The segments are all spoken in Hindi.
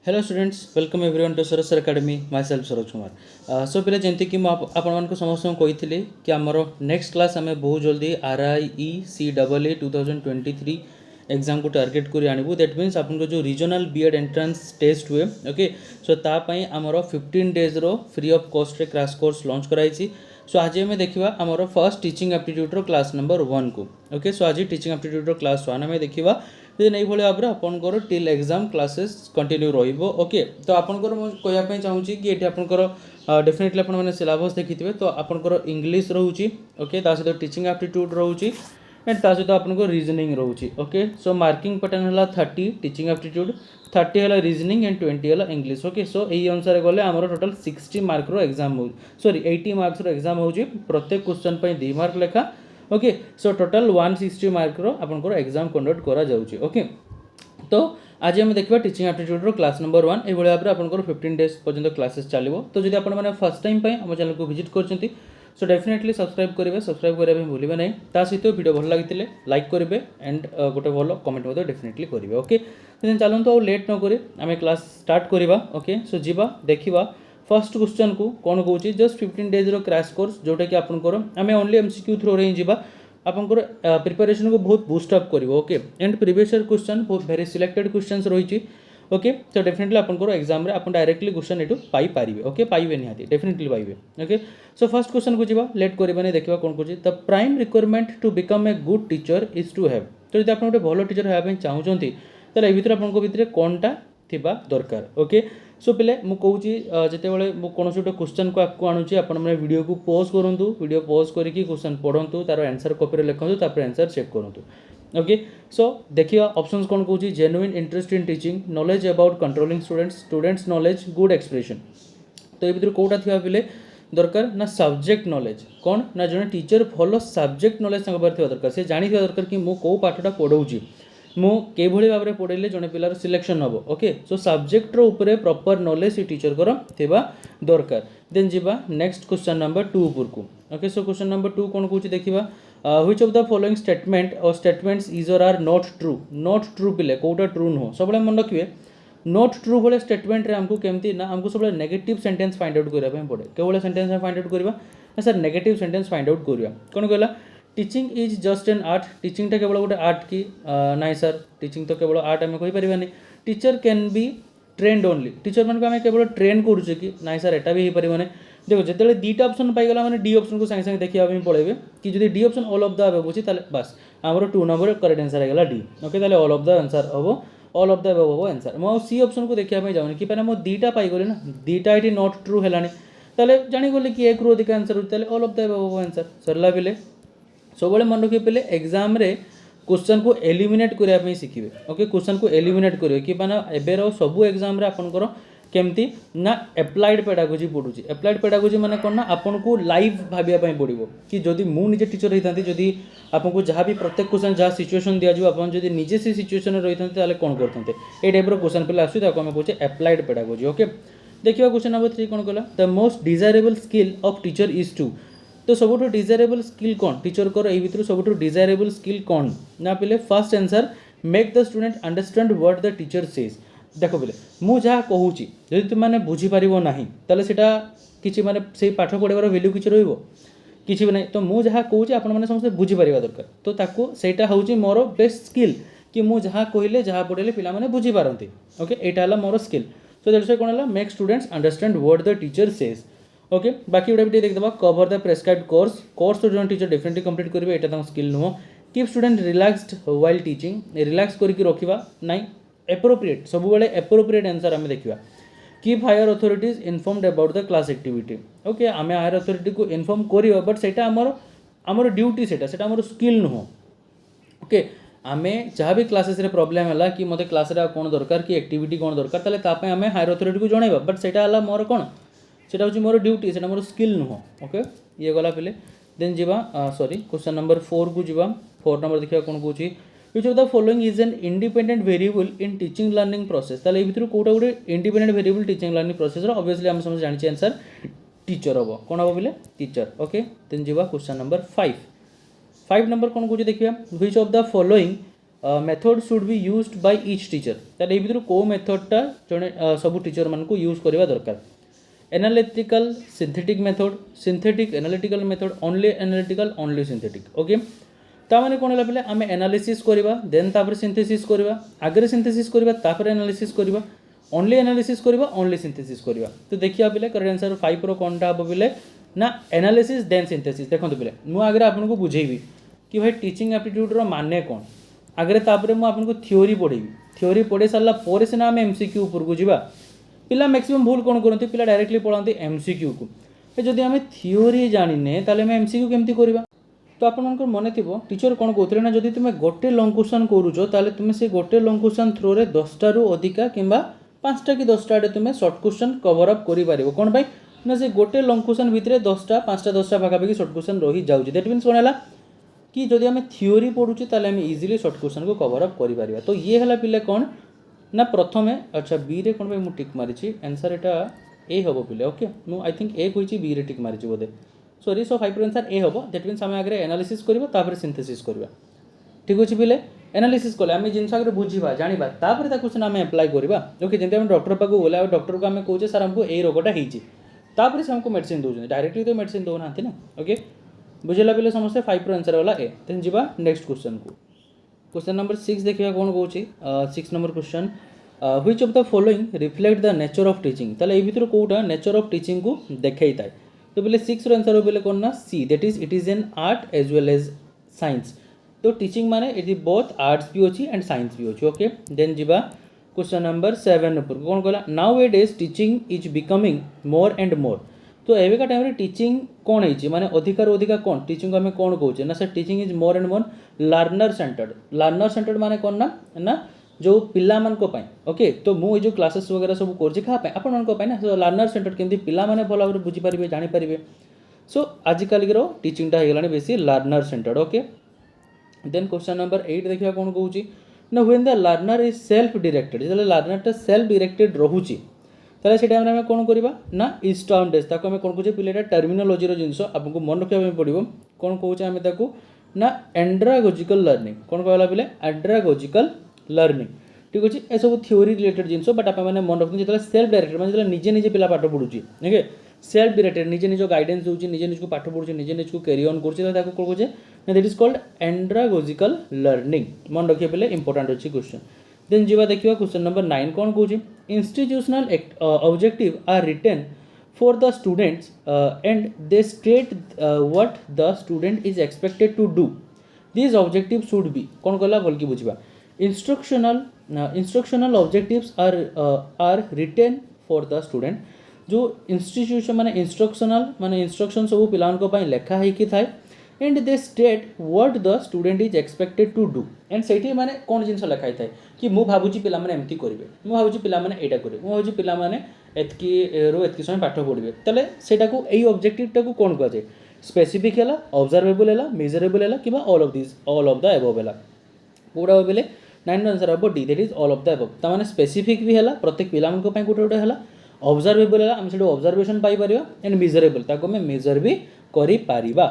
Hello students welcome everyone to Saras academy myself Saroj Kumar so पिला जमती कि आपको समस्त कही कि आमर नेक्स्ट क्लास आम बहुत जल्दी RIE CEE 2023 एग्जाम को टार्गेट कर आणबू दैट मीन्स आपन जो रीजनल बीएड एंट्रेंस टेस्ट हुए ओके सो तापाई आमर 15 डेज रो फ्री ऑफ कॉस्ट रे क्रैश कोर्स लॉन्च कराई सो आज आम देखा आमर फर्स्ट टीचिंग एप्टीट्यूड रो क्लास नंबर 1 को ओके सो आज टीचिंग एप्टीट्यूड रो क्लास 1 आम देखा देन यही भाव आपंकर टिल एग्जाम क्लासेस कंटिन्यू रोके तो आपंकर कहवाई चाहूँगी कि ये आपंकर डेफिनेटली आपने सिलेबस देखिए तो आपंकर इंग्लिश रोचे ओके सहित टीचिंग एप्टीट्यूड रोचे एंड ता सहित आपको रीजनिंग रोचे ओके सो मार्किंग पैटर्न है 30 टीचिंग एप्टीट्यूड 30 है रीजनिंग एंड 20 है इंग्लिश ओके सो यही अनुसार गले आमर टोटल 60 मार्क रो एग्जाम हो सॉरी 80 मार्क्स रो एग्जाम हो प्रत्येक क्वेश्चन पर 2 मार्क लेखा ओके सो टोटल 160 मार्क रो आपनकर एग्जाम कंडक्ट करा जाउची ओके तो आज हम देखिबा टीचिंग एप्टीट्यूड रो क्लास नंबर 1 ए भले आपरे आपनकर 15 डेज पर्यंत क्लासेस चलिबो तो जदि आपण माने फर्स्ट टाइम पय हम चैनल को विजिट करचंती सो डेफिनेटली सब्सक्राइब करेंगे सब्सक्राइब करबे भूलिबे नै ता सहित वीडियो भल लागितिले लाइक करेंगे एंड गोटे भल कमेंट मते डेफिनेटली करेंगे ओके देन चलंतो लेट न करी आमे क्लास स्टार्ट करबा ओके सो जीवा देखिबा फर्स्ट क्वेश्चन को कौन कौन जस्ट 15 डेज रो क्रैश कोर्स जोटा कि आपनकर आमे ओनली एमसीक्यू थ्रो रे जीवा आपनकर प्रिपरेशन को बहुत बूस्ट अप करिवो okay and previous year question बहुत वेरी सिलेक्टेड क्वेश्चंस रही ओके तो डेफिनेटली आपनकर एग्जाम रे आपन डायरेक्टली क्वेश्चन एटू पाई पारिबे ओके पाइबे निहाती डेफिनेटली पाइबे ओके सो फर्स्ट क्वेश्चन को जीवा लेट करबानी देखिबा कोन कोची the prime requirement to become a good teacher is to have तो जदि आपन गोटे भलो टीचर हेबा पय चाहउचंती तले ए भितर आपन को भितर कोनटा थिबा दरकार ओके सो पिले मु कहूँ जिते बड़े कौन गोटे क्वेश्चन को आपको आणुची आपण मैंने वीडियो को पॉज करूँ वीडियो पॉज करके क्वेश्चन पढ़ु तार आंसर कॉपी लिखु तापर आंसर चेक करूँ ओके सो देखिए ऑप्शंस कौन कहूँ genuine interest in teaching knowledge about controlling students knowledge good expression तो ये भर कौटा थी पिले दरकार ना सब्जेक्ट नॉलेज कौन ना जड़े टीचर भल सब्जेक्ट नॉलेज दरकार से जानी दरकार कि मु कौ पाठटा पढ़ाऊँगी मु के भाव में पढ़ेले जड़े पिलार सिलेक्शन हम ओके सो सब्जेक्ट रे प्रॉपर नॉलेज से टीचर को थिबा दरकार देन जीवा नेक्स्ट क्वेश्चन नंबर 2 को ओके सो क्वेश्चन नंबर 2 कौन कहूँ देखिबा which of the following statement और स्टेटमेंट्स इज और आर नॉट ट्रू पिले कोटा ट्रू नुह सब मन रखिए नॉट ट्रू भाई स्टेटमेंट रे हमको केमती ना हमको सब नेगेटिव सेंटेंस फाइंड आउट करबा पड़े केवल सेंटेंस फाइंड आउट करबा ना sir negative sentence find out करबा कौन कहला teaching is just an art टीचिंगटा केवल गोटे आर्ट कि नाई सर टीचिंग तो केवल आर्ट आम कहींपारे teacher can be trained only teacher मान आम केवल ट्रेन करुचे कि नाई सर एटा भी हो पारे देखो जो दुईटा ऑप्शन पाईगला मैंने डी ऑप्शन को सागे सागे देखा पड़े कि जो D option all of the above अच्छी बस आमर 2 नंबर करेक्ट आंसर आएगा डी ओके ताले ऑल ऑफ द आंसर हम ऑल ऑफ द अबव हम आंसर मुझे सी ऑप्शन को देखा जाऊनी कि मुझे दुईटा पाईगली ना दुईटा ये नॉट ट्रू है ताले जानीगली कि एक रू अधिक आंसर होता all of the above answer सरला पिले सब मन रखिए पे एग्जाम रे क्वेश्चन को एलिमिनेट करने शिखिए ओके क्वेश्चन को एलिमिनेट करेंगे कि माना एबेर सब एग्जाम रे आपनकर केमती ना एप्लाइड पेडागोजी पढ़ुची एप्लाइड पेडागोजी माने कौन ना आपन को लाइव भाविया पड़ो कि जदि मु निजे टीचर होता जदि आपको जहाँ भी प्रत्येक क्वेश्चन जहाँ सिचुएशन दिज्व आप निजे से सिचुएशन रही था कौन करते ये टाइप क्वेश्चन पे आस कहे एप्लाइड पेडागोजी ओके देखिए क्वेश्चन नंबर 3 कौन कहला the most desirable skill of teacher is to तो सब डिजायरेबल स्किल कौन टीचर को भर सब डिजायरेबल स्किल कौन ना पिले first answer make the student understand what the teacher says देख पिले मुझे कहूँ जदि तुम मैंने बुझीपार ना ताले सेटा किसी माने से पाठ पढ़ार वैल्यू किसी रही भी ना तो मुझे कहूँ आपने समस्त बुझीपार दरकार तो ताकू सेटा हूँ मोर बेस्ट स्किल कि मुझे जहाँ कहले जहाँ पढ़ेले पिला माने बुझीपारती ओके यहाँ है मोर स्किल सो दैट्स व्हाई कौन है make students understand what the teacher says okay बाकी गोटे भी देखा कवर द प्रेस्क्राइब्ड कोर्स तो जो टीचर डेफिनेटली कंप्लीट करेंगे यहाँ स्किल नुह keep student relaxed while teaching relax करके रखा नाई एप्रोप्रिएट सब बड़े एप्रोप्रिएट आंसर आम देखा keep higher authorities informed about the class activity okay आम हायर अथॉरिटी को इनफॉर्म करियो बट सेटा आमर ड्यूटी सेटा आमर स्किल नुह ओके आम जहाँ भी क्लासेस रे प्रॉब्लम है कि मत क्लास रे कौन दरकार कि एक्टिविटी कौन दरकार ताले तापे आम हायर अथॉरिटी को जनइबा बट सेटा है मोर कौन सेटा हूँ मोर ड्यूटी सेटा मोर स्किल नुह ओके ये गला पिले देन जीवा सॉरी क्वेश्चन नंबर 4 को जीवा 4 नंबर देखिए कौन कहूँ which of the following is an independent variable in teaching learning process ताले भितर कोटा गोटे independent variable teaching learning process रो obviously हम समझ जानि आंसर टीचर हबो कोन हबो बोले टीचर ओके देन जीवा क्वेश्चन नंबर 5 नंबर कौन कहूँ देखिए which of the following method should be used by each teacher ताले ए भितर को मेथडटा जने सब टीचर मान को यूज करबा दरकार analytical synthetic method synthetic analytical method only analytical only synthetic okay ता माने कोन हला पले आमे एनालिसिस करबा देन तापर सिंथेसिस करबा आगरे सिंथेसिस करबा तापर एनालिसिस करबा ओनली एनालिसिस करबा ओनली सिंथेसिस करबा तो देखिया पले करेक्ट आंसर 5 रो कोनटा हबो पले ना एनालिसिस देन सिंथेसिस देखंतु पले मु आगरे आपन को बुझेइबी कि भाई टीचिंग एप्टीट्यूड रो माने कोन आगरे तापर मु आपन को थ्योरी पढेबी थ्योरी पढे साला पोरे सिना आमे एमसीक्यू ऊपर को जिबा पिला मैक्सिमम भूल कोन करंती पिला डायरेक्टली पढांती एमसीक्यू को जदि आमे थ्योरी जानिने ताले आमे एमसीक्यू केमती करबा तो आपन मन थी टीचर कौन कहते ना जदि तुम्हें गोटे लंग क्वेश्चन करुचो ताले तुम से गोटे लंग क्वेश्चन थ्रो रे 10टा रु अधिका किंबा 5टा कि 10टा तुम्हें शॉर्ट क्वेश्चन कवर अप करि पारिबो कोन भाई ना से गोटे लंग क्वेश्चन भितरे 10टा 5टा 10टा भागाभागी शॉर्ट क्वेश्चन रही जाउची दैट मीन्स कोन हला कि जदि आमे थ्योरी पढुची ताले आमे इजीली शॉर्ट क्वेश्चन को कवर अप करि पारिबा तो ये हला पिले कोन ना प्रथमे अच्छा बी रे कोन भाई मु टिक मारिची आंसर एटा ए हबो पिले ओके मु आई थिंक ए कहिची बी रे टिक मारिची बोधे सॉरी सो 5 आंसर ए हम दैट मीन्स आम आगे एनालिसिस करबा तापर सिंथेसिस करबा ठीक अछि पिले एनालिसिस कले आम जिनस आगे बुझीबा जानिबा तापर ता क्वेश्चन आम अप्लाई करबा ओके जेंते हम डॉक्टर पाको बोला डॉक्टर को आम कहूचे सर हमको ए रोगटा हेची तापर से हमको मेडिसिन दोजन डायरेक्टली तो मेडिसिन दो नांती ना ओके बुझिला पिले समस्त 5 रो आंसर वाला ए देन जिबा नेक्स्ट क्वेश्चन को क्वेश्चन नंबर 6 देखिबा कोन कहूची 6 number question which of the following reflect the nature of teaching ताले ए भितर कोउटा नेचर ऑफ टीचिंग को देखाई ताय तो बोले 6 रो आंसर बोले कौन ना C that is it is an art as well as science तो टीचिंग माने इट बोथ आर्ट्स भी अछि एंड साइंस भी अछि ओके देन जिबा क्वेश्चन नंबर 7 ऊपर कौन कहला nowadays teaching is becoming more and more तो एवेका टाइम रे टीचिंग कौन है माने अधिकार अधिका कौन टीचिंग को हमें कौन कहूचे ना sir teaching is more and more learner centred माने कौन ना जो पिला मान को पाए ओके तो मु जो क्लासेस वगैरह सब करछि खा पाए अपन को पाए ना सो लर्नर सेंटर केमती पिला माने भला भाबरे बुझी पारिबे जानि पारिबे सो आज काली रो टीचिंग टा हेलानी बेसी learner centred okay then question number 8 देखिबा कोन कहूची ना when the learner is self directed जले लर्नर टा सेल्फ डायरेक्टेड रहूची ताले से टाइम रे हम कोन करबा ना ईस्ट ऑन डेज ताको हम कोन कहूचे पिलेटा टर्मिनोलॉजी रो जिंसो आपको मन रखिबा में पड़िबो कोन कहूचे हम ताको ना एंड्रागोजिकल लर्निंग कोन कहला पिले एंड्रागोजिकल लर्निंग ठीक अच्छे ए सब थ्योरी रिलेटेड जिनस बट आप मन रखते जो सेल्फ डायरेक्टेड मैंने निजे निजे पिला पाठ पढ़ुची ओके सेल्फ डायरेक्टेड निजे निज गाइडेंस दूसरी निजे निज को पाठ पढ़ुची निजे निज को कैरी ऑन कर कौन दैट इज कॉल्ड एंड्रागोजिकल लर्निंग मन रखिए पहले इंपोर्टेंट अच्छी क्वेश्चन देन जीवा देखिए क्वेश्चन नंबर 9 कौन कहूँ institutional objective are written for the students and they state what the student is expected to do this objective should be कौन कहला बोल की बुझा instructional objectives are written for the student जो इंस्टीट्यूशन माने इंस्ट्रक्शन सब पिलान को पाई लेखा है कि थाए and they state what the student is expected to do and सेठी माने कोन जिंस लेखाई थाए कि मु भाबुची पिला माने एमती करिवे मु भाबुची पिला माने एटा करिवे मु भाबुची पिला माने एतकी रो एतकी समय पाठ पढिवे तले सेटा को एई ऑब्जेक्टिव टा को कोन कहजे स्पेसिफिक हैला ऑब्जर्वेबल हैला मेजरेबल हैला किबा ऑल ऑफ द अबव हैला कोडा बेले 9 आंसर हम D that is all of the above ता माने स्पेसिफिक भी हैला प्रत्येक पिला मन को पई गोटे गोटे हैला ऑब्जर्वेबल हैला हम सेडो ऑब्जर्वेशन पाई परिबा एंड मेजरेबल ताको में मेजर भी करि पारिबा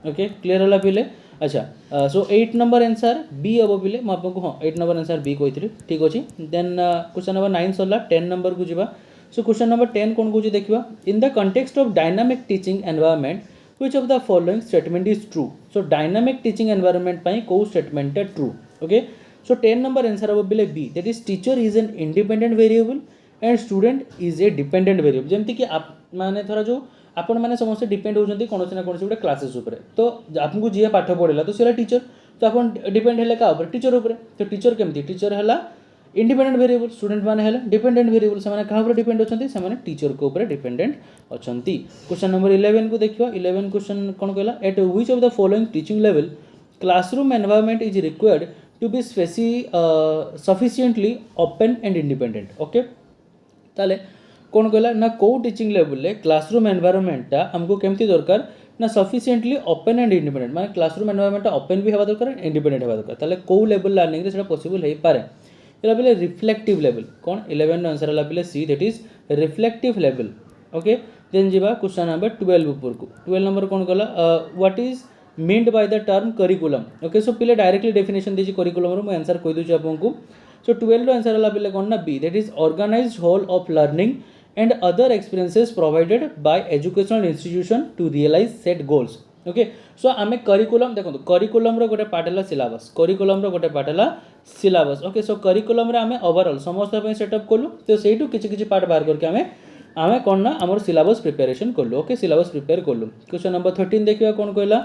ओके क्लियर होला पिले अच्छा सो 8 नंबर आंसर बी हबो पिले म आपको हां 8 नंबर आंसर बी कहितली ठीक अछि देन क्वेश्चन नंबर 9 सरला 10 नंबर को जिबा सो क्वेश्चन नंबर 10 कोन कोची देखिबा in the context of dynamic teaching environment which of the following statement is true so dynamic teaching environment पई को स्टेटमेंट है true okay so 10 number answer हबो बिले B that is teacher is an independent variable and student is a dependent variable जेमति कि आप माने थोड़ा जो आपण माने समस्त डिपेंड होजंती कोनोसी ना कोनोसी गोटे क्लासेस ऊपर तो आपको जे पाठ पढेला तो सेला टीचर तो आपण डिपेंड हेले का ऊपर टीचर ऊपर तो टीचर केमति टीचर हला इंडिपेंडेंट वेरिएबल स्टूडेंट माने हला डिपेंडेंट वेरिएबल से माने का ऊपर डिपेंड होचंती से माने टीचर को ऊपर डिपेंडेंट अछंती क्वेश्चन नंबर 11 को देखियो 11 क्वेश्चन कोन कहला at which of the following teaching level classroom environment is required to be sufficiently open and independent okay ताले कौन कहला ना को टीचिंग लेवल क्लासरूम एनवायरनमेंटा हमको केमती दरकार ना सफिशिएंटली ओपन एंड इंडिपेंडेंट माने क्लासरूम एनवायरनमेंट ओपन भी हवा दरकार इंडिपेंडेंट हवा दरकार ताले को लेवल लर्निंग रे सेटा पॉसिबल हे पारे एला बेले रिफ्लेक्टिव लेवल कौन 11 नो आंसर हला बेले C that is reflective level okay then जीवा क्वेश्चन नंबर 12 ऊपर को 12 नंबर कौन कहला what is meant by the term curriculum okay so पिले डायरेक्टली डेफिनेशन देछि करिकुलम रो मु आंसर कहि दोछि आपनको सो 12 रो आंसर हला पिले कोन ना B that is organised whole of learning and other experiences provided by educational institution to realise set goals okay so आमे करिकुलम देखो करिकुलम रो गोटे पार्ट हला सिलेबस करिकुलम रो गोटे पार्ट हला सिलेबस ओके सो करिकुलम रे आमे ओवरऑल समस्त पे सेटअप कोलु तो सेइटू किछि किछि पार्ट बाहर करके आमे कोन ना हमर सिलेबस प्रिपरेशन करलु ओके सिलेबस प्रिपेयर करलु क्वेश्चन नंबर 13 देखिबा कोन कहला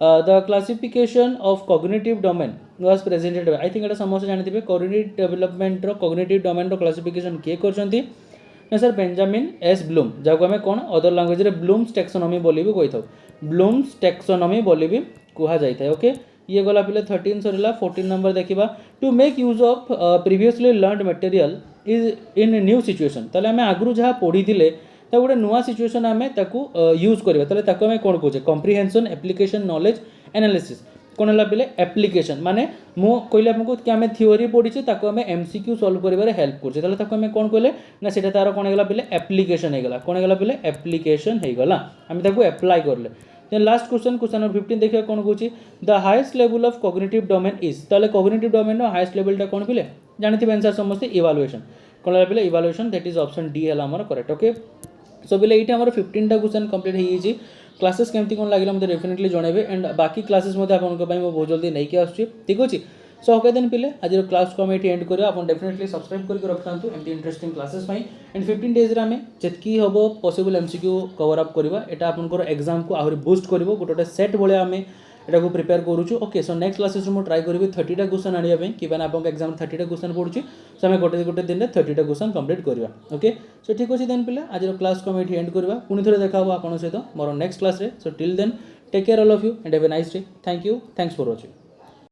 the classification of cognitive domain was presented I think एटा समस्त जानिथिबे कॉग्निटिव डेवलपमेंट रो कॉग्निटिव डोमेन रो क्लासिफिकेशन के करछंती ना सर बेंजामिन एस ब्लूम जाको हमें कौन अदर लैंग्वेज रे ब्लूम्स टैक्सोनॉमी बोली भी कही ब्लूम्स टैक्सोनॉमी बोली भी कहा जाता है ओके ये गला पिले 13 सरीला 14 नंबर देखिबा to make use of previously learned material is in new situation ताले हमें आगु जहाँ पढ़ी ता गोटे नुआ सिचुएशन आम यूज करवा ताले ताको हमें कौन कहे कम्प्रिहेंशन एप्लिकेशन नॉलेज एनालिसिस कौन है पे एप्लिकेशन माने मु कहले आपको कि आम थ्योरी पढ़ी ताको हमें एमसीक्यू सॉल्व करिवारे हेल्प करछे ताले ताको हमें कौन कहले ना सेटा तार कौन होगा पे एप्लिकेशन होगा कौन होगा पे एप्लिकेशन होगा आम ताको एप्लाई करले then last question question number 15 देखिए कौन कहूँ the highest level of cognitive domain is ताले कॉग्निटिव डोमेन रो हाईएस्ट लेवल टा कौन पिले जानथिबे आंसर समस्त इवैल्यूएशन कौन है पे evaluation that is option D है हमर करेक्ट ओके सो बिले ये आम 15 टा क्वेश्चन कंप्लीट हो जाइए क्लासेस केमती कौन लगे मतलब डेफिनेटली जनइबे एंड बाकी क्लासेस बहुत जल्दी नहीं आसूँ ठीक अच्छे सो ओके देन पिले आज क्लास को ये एंड करा आप डेफिनेटली सब्सक्राइब करके रखता एमती इंटरेस्टिंग क्लासेस एंड 15 डेज आम जी हम पॉसिबल एमसीक्यू कवर अप करवा यहाँ आपंकर एग्जाम को आहरी बुस्ट कर गोटे गोटे सेट भाया आम एटा को प्रिपेयर करूँ ओके सो नेक्स्ट क्लासेस मुझे ट्राई करी 30टा क्वेश्चन आने कि आप एग्जाम 30टा क्वेश्चन पढ़ुची सो आम गोटे गोटे दिन में 30टा क्वेश्चन कंप्लीट करवा ओके सो ठीक अच्छे देन पिला आज क्लास को ये एंड करवा पुणी थे देखा आप सहित मोर next class so till then take care all of you and have a nice day thank you thanks for watching.